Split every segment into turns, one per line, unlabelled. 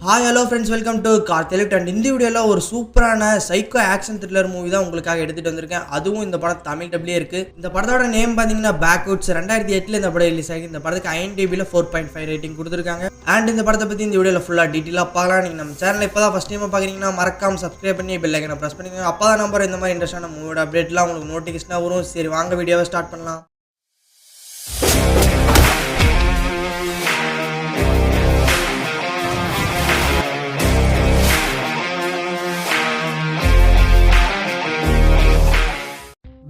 Hi hello friends, welcome to கார்த்தெலிட். And இந்த வீடியோவில் ஒரு சூப்பரான சைக்கோ ஆக்ஷன் த்ரில்லர் மூவி தான் உங்களுக்காக எடுத்துகிட்டு வந்திருக்கேன். அதுவும் இந்த படம் தமிழ் டப்லேயே இருக்குது. இந்த படத்தோட நேம் பார்த்தீங்கன்னா பேக்வுட்ஸ். 2008 இந்த படம் ரிலீஸ் ஆகி இந்த படத்துக்கு IMDbல 4.5 ரேட்டிங் கொடுத்துருக்காங்க. அண்ட் இந்த படத்தை பற்றி இந்த வீடியோவில் ஃபுல்லாக டீட்டெயிலாக பார்க்கலாம். நீங்கள் நம்ம சேனல் இப்போ தான் ஃபஸ்ட் டைம் பார்க்குறீங்கன்னா மறக்காம சப்ஸ்கிரைப் பண்ணி பெல் ஐக்கனை ப்ரெஸ் பண்ணிக்கோங்க. அப்போ தான் நம்பர் இந்த மாதிரி இன்ட்ரெஸ்டான மூவியோட அப்டேட்லாம் உங்களுக்கு நோட்டிஃபிகேஷனாக வரும். சரி, வாங்க வீடியோவை ஸ்டார்ட் பண்ணலாம்.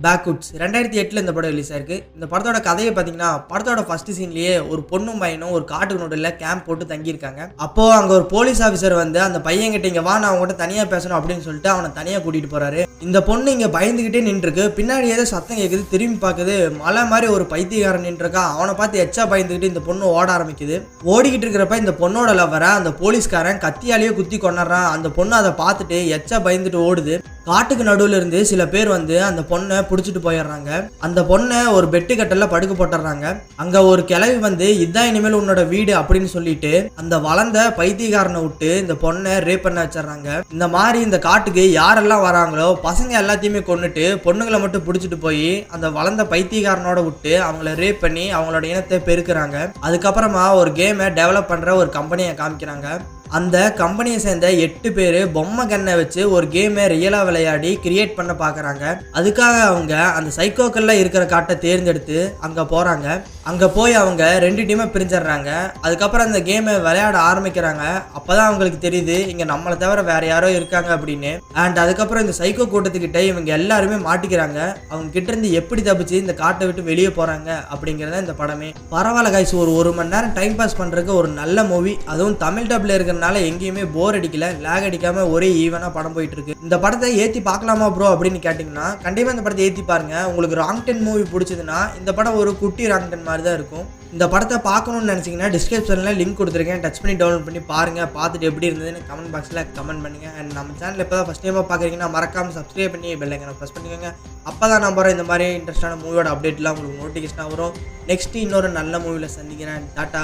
பேக்வுட்ஸ் 2008 இந்த படம் ரிலீஸ் ஆயிருக்கு. இந்த படத்தோட கதையை பார்த்தீங்கன்னா, படத்தோட ஃபர்ஸ்ட் சீன்லேயே ஒரு பொண்ணும் பையனும் ஒரு காட்டுக்கு நடுவில் கேம்ப் போட்டு தங்கியிருக்காங்க. அப்போ அங்கே ஒரு போலீஸ் ஆஃபீஸர் வந்து அந்த பையன்கிட்ட இங்கே வா, நான் அவங்ககிட்ட தனியாக பேசணும் அப்படின்னு சொல்லிட்டு அவனை தனியாக கூட்டிகிட்டு போறாரு. இந்த பொண்ணு இங்கே பயந்துக்கிட்டே நின்றுருக்கு. பின்னாடி ஏதோ சத்தம் கேட்குது. திரும்பி பார்க்குது, மலை மாதிரி ஒரு பைத்தியக்காரன் நின்றுருக்கா. அவனை பார்த்து எச்சா பயந்துக்கிட்டு இந்த பொண்ணு ஓட ஆரம்பிக்குது. ஓடிக்கிட்டு இருக்கிறப்ப இந்த பொண்ணோட லவ்வரை அந்த போலீஸ்காரன் கத்தியாலேயே குத்தி கொண்டாடுறான். அந்த பொண்ணு அதை பார்த்துட்டு எச்சா பயந்துட்டு ஓடுது. காட்டுக்கு நடுவில் இருந்து சில பேர் வந்து அந்த பொண்ணை பிடிச்சிட்டு போயிடுறாங்க. அந்த பொண்ணை ஒரு பெட்டு கட்டல படுக்க போட்டுறாங்க. அங்க ஒரு கிழவி வந்து இதான் இனிமேல் உன்னோட வீடு அப்படின்னு சொல்லிட்டு அந்த வளர்ந்த பைத்தியக்காரனை விட்டு இந்த பொண்ணை ரேப் பண்ண வச்சிடறாங்க. இந்த மாதிரி இந்த காட்டுக்கு யாரெல்லாம் வராங்களோ பசங்க எல்லாத்தையுமே கொன்னுட்டு பொண்ணுங்களை மட்டும் பிடிச்சிட்டு போய் அந்த வளர்ந்த பைத்தியக்காரனோட விட்டு அவங்கள ரேப் பண்ணி அவங்களோட இனத்தை பெருக்குறாங்க. அதுக்கப்புறமா ஒரு கேமை டெவலப் பண்ற ஒரு கம்பெனியை காமிக்கிறாங்க. அந்த கம்பெனியை சேர்ந்த 8 பேர் பொம்மை கண்ணை வச்சு ஒரு கேமை ரியலாக விளையாடி கிரியேட் பண்ண பார்க்குறாங்க. அதுக்காக அவங்க அந்த சைக்கோக்கள்ல இருக்கிற காட்டை தேர்ந்தெடுத்து அங்கே போகிறாங்க. அங்கே போய் அவங்க 2 டீமை பிரிஞ்சிடுறாங்க. அதுக்கப்புறம் அந்த கேமை விளையாட ஆரம்பிக்கிறாங்க. அப்போ தான் அவங்களுக்கு தெரியுது இங்கே நம்மளை தவிர வேற யாரோ இருக்காங்க அப்படின்னு. அண்ட் அதுக்கப்புறம் இந்த சைக்கோ கூட்டத்துக்கிட்ட இவங்க எல்லாருமே மாட்டிக்கிறாங்க. அவங்க கிட்ட இருந்து எப்படி தப்பிச்சு இந்த காட்டை விட்டு வெளியே போகிறாங்க அப்படிங்கிறத இந்த படமே. பரவாயில்ல கைஸ், ஒரு மணி நேரம் டைம் பாஸ் பண்ணுறதுக்கு ஒரு நல்ல மூவி. அதுவும் தமிழ் டப்ல இருக்கிற எங்கேயுமே போர் அடிக்கல, லேக் அடிக்காம ஒரே ஈவனா படம் போயிட்டு இருக்கு. இந்த படத்தை ஏத்தி பார்க்கலாமா ப்ரோ அப்படின்னு கேட்டீங்கன்னா கண்டிப்பா இந்த படத்தை ஏத்தி பாருங்க. உங்களுக்கு ராங் டென் மூவி பிடிச்சதுன்னா இந்த படம் ஒரு குட்டி ராங் டென் மாதிரி தான் இருக்கும். இந்த படத்தை பார்க்கணும்னு நினைச்சீங்கன்னா டிஸ்கிரிப்ஷன்ல லிங்க் கொடுத்துருக்கேன், டச் பண்ணி டவுன்லோட் பண்ணி பாருங்க. பார்த்துட்டு எப்படி இருந்ததுன்னு கமெண்ட் பாக்ஸ்ல கமெண்ட் பண்ணுங்க. அண்ட் நம்ம சேனல் இப்போ தான் ஃபர்ஸ்ட் டைமா பார்க்குறீங்கன்னா மறக்காம சப்ஸ்கிரைப் பண்ணி பெல் ஐக்கனை ப்ரெஸ் பண்ணிக்கோங்க. அப்பதான் நம்புறேன் இந்த மாதிரி இன்ட்ரெஸ்டான மூவியோட அப்டேட்லாம் உங்களுக்கு நோட்டிஃபிகேஷனாக வரும். நெக்ஸ்ட் இன்னொரு நல்ல மூவில சந்திக்கிறேன். டாட்டா.